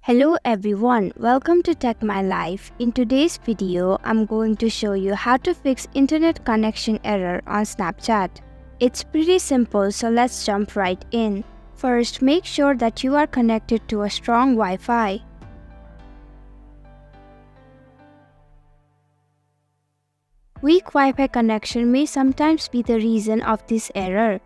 Hello everyone, welcome to Tech My Life. In today's video, I'm going to show you how to fix internet connection error on Snapchat. It's pretty simple, so let's jump right in. First, make sure that you are connected to a strong Wi-Fi. Weak Wi-Fi connection may sometimes be the reason of this error.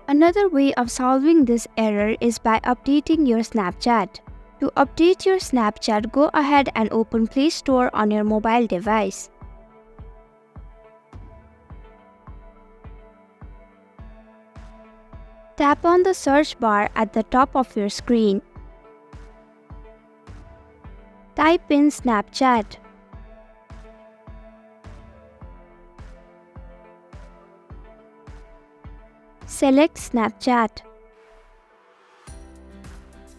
Another way of solving this error is by updating your Snapchat. To update your Snapchat, go ahead and open Play Store on your mobile device. Tap on the search bar at the top of your screen. Type in Snapchat. Select Snapchat.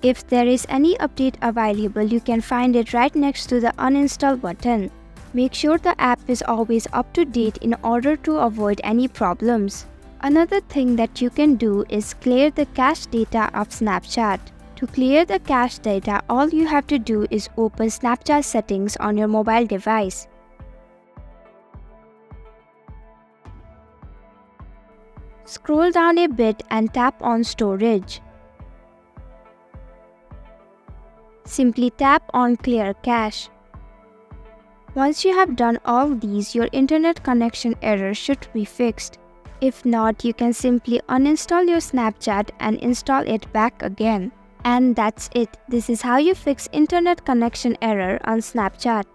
If there is any update available, you can find it right next to the uninstall button. Make sure the app is always up to date in order to avoid any problems. Another thing that you can do is clear the cache data of Snapchat. To clear the cache data, all you have to do is open Snapchat settings on your mobile device. Scroll down a bit and tap on Storage. Simply tap on Clear Cache. Once you have done all these, your internet connection error should be fixed. If not, you can simply uninstall your Snapchat and install it back again. And that's it. This is how you fix internet connection error on Snapchat.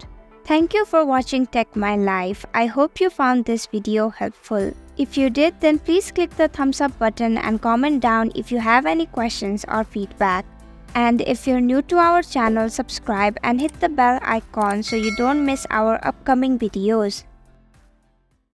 Thank you for watching Tech My Life. I hope you found this video helpful. If you did, then please click the thumbs up button and comment down if you have any questions or feedback. And if you're new to our channel, subscribe and hit the bell icon so you don't miss our upcoming videos.